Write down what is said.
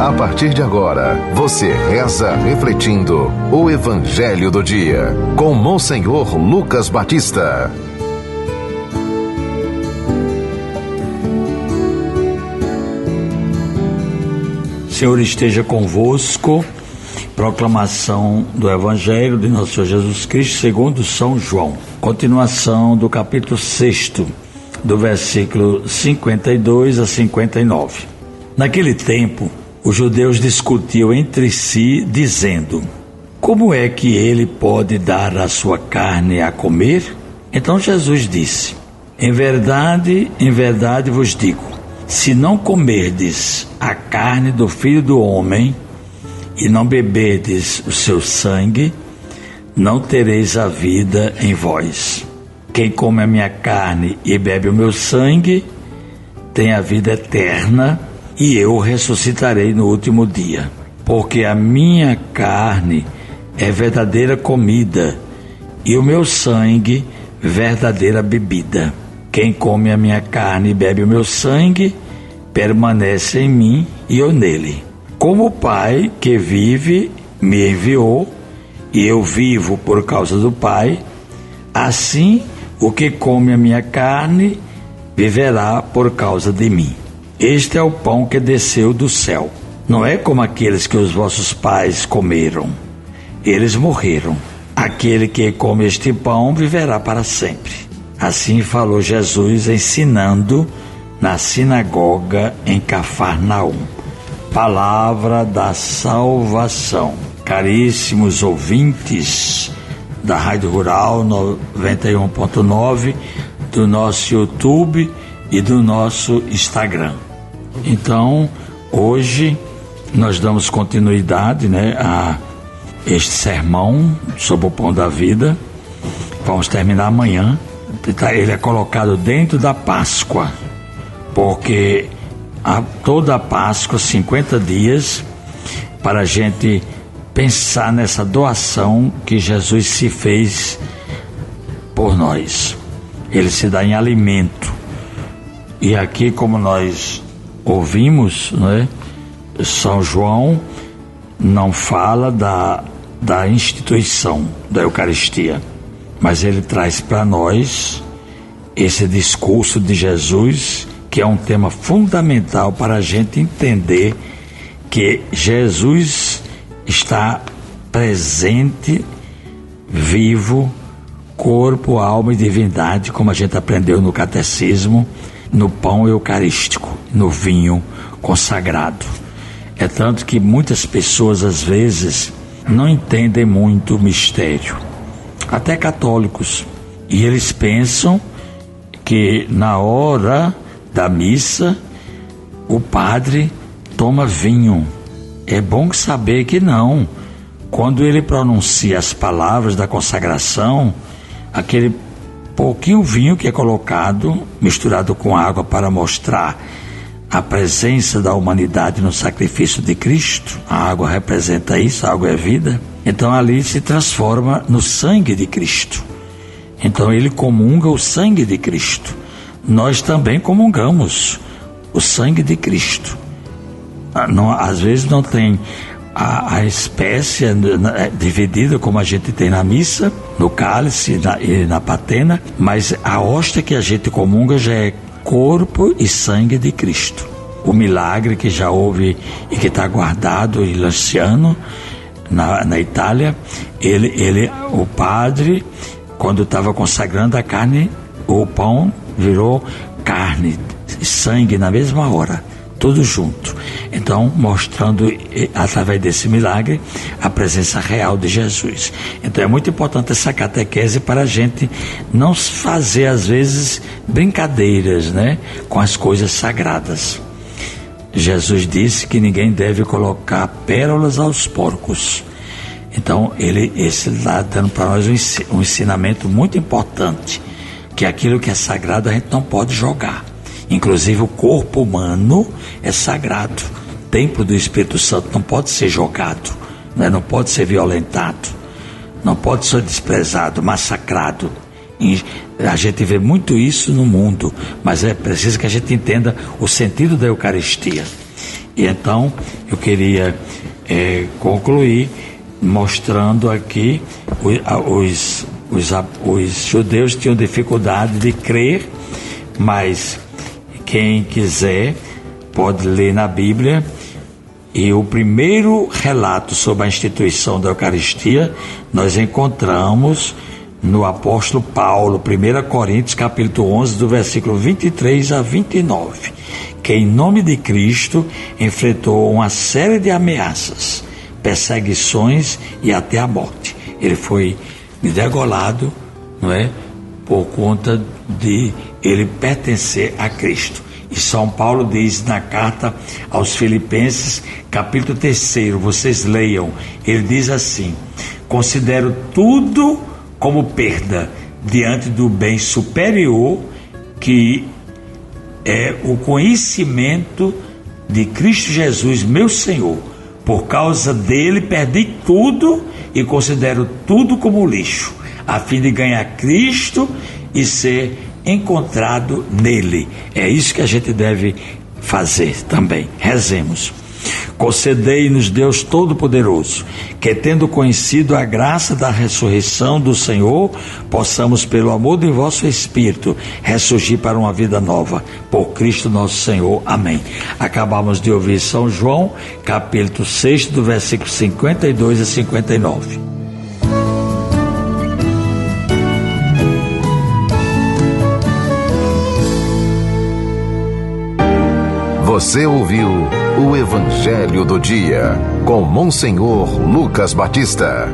A partir de agora, você reza refletindo o Evangelho do Dia, com Monsenhor Lucas Batista. Senhor esteja convosco. Proclamação do Evangelho de Nosso Senhor Jesus Cristo segundo São João. Continuação do capítulo 6, do versículo 52 a 59. Naquele tempo, os judeus discutiam entre si, dizendo: como é que ele pode dar a sua carne a comer? Então Jesus disse: em verdade vos digo, se não comerdes a carne do Filho do Homem e não beberdes o seu sangue, não tereis a vida em vós. Quem come a minha carne e bebe o meu sangue tem a vida eterna, e eu o ressuscitarei no último dia. Porque a minha carne é verdadeira comida, e o meu sangue verdadeira bebida. Quem come a minha carne e bebe o meu sangue permanece em mim e eu nele. Como o Pai que vive me enviou, e eu vivo por causa do Pai, assim o que come a minha carne viverá por causa de mim. Este é o pão que desceu do céu. Não é como aqueles que os vossos pais comeram. Eles morreram. Aquele que come este pão viverá para sempre. Assim falou Jesus, ensinando na sinagoga em Cafarnaum. Palavra da salvação. Caríssimos ouvintes da Rádio Rural 91.9, do nosso YouTube e do nosso Instagram. Então, hoje nós damos continuidade, a este sermão sobre o pão da vida. Vamos terminar amanhã. Ele é colocado dentro da Páscoa, porque toda a Páscoa, 50 dias, para a gente pensar nessa doação que Jesus se fez por nós. Ele se dá em alimento. E aqui, como nós ouvimos, São João não fala da instituição da Eucaristia, mas ele traz para nós esse discurso de Jesus, que é um tema fundamental para a gente entender que Jesus está presente, vivo, corpo, alma e divindade, como a gente aprendeu no catecismo, no pão eucarístico, no vinho consagrado. É tanto que muitas pessoas às vezes não entendem muito o mistério, até católicos, e eles pensam que na hora da missa o padre toma vinho. É bom saber que não. Quando ele pronuncia as palavras da consagração, aquele pouquinho vinho que é colocado, misturado com água para mostrar a presença da humanidade no sacrifício de Cristo, a água representa isso, a água é vida, então ali se transforma no sangue de Cristo. Então ele comunga o sangue de Cristo. Nós também comungamos o sangue de Cristo. Não, às vezes não tem a espécie dividida como a gente tem na missa, no cálice e na patena, mas a hóstia que a gente comunga já é corpo e sangue de Cristo. O milagre que já houve e que está guardado em Lanciano, na Itália, o padre, quando estava consagrando a carne, o pão virou carne e sangue na mesma hora, tudo junto. Então, mostrando através desse milagre a presença real de Jesus. Então é muito importante essa catequese para a gente não fazer às vezes brincadeiras, com as coisas sagradas. Jesus disse que ninguém deve colocar pérolas aos porcos. Então ele está dando para nós um ensinamento muito importante, que aquilo que é sagrado a gente não pode jogar. Inclusive o corpo humano é sagrado. O templo do Espírito Santo não pode ser jogado, não pode ser violentado, não pode ser desprezado, massacrado. A gente vê muito isso no mundo, mas é preciso que a gente entenda o sentido da Eucaristia. E então eu queria concluir mostrando aqui os judeus tinham dificuldade de crer, mas quem quiser pode ler na Bíblia. E o primeiro relato sobre a instituição da Eucaristia nós encontramos no apóstolo Paulo, 1 Coríntios capítulo 11, do versículo 23 a 29, que em nome de Cristo enfrentou uma série de ameaças, perseguições e até a morte. Ele foi degolado, não é, por conta de ele pertencer a Cristo. E São Paulo diz na carta aos Filipenses, capítulo 3, vocês leiam, ele diz assim: considero tudo como perda diante do bem superior, que é o conhecimento de Cristo Jesus, meu Senhor. Por causa dele perdi tudo e considero tudo como lixo, a fim de ganhar Cristo e ser encontrado nele. É isso que a gente deve fazer também. Rezemos. Concedei-nos, Deus Todo-Poderoso, que tendo conhecido a graça da ressurreição do Senhor, possamos, pelo amor de vosso Espírito, ressurgir para uma vida nova. Por Cristo nosso Senhor. Amém. Acabamos de ouvir São João, capítulo 6, do versículo 52 a 59. Você ouviu o Evangelho do Dia, com Monsenhor Lucas Batista.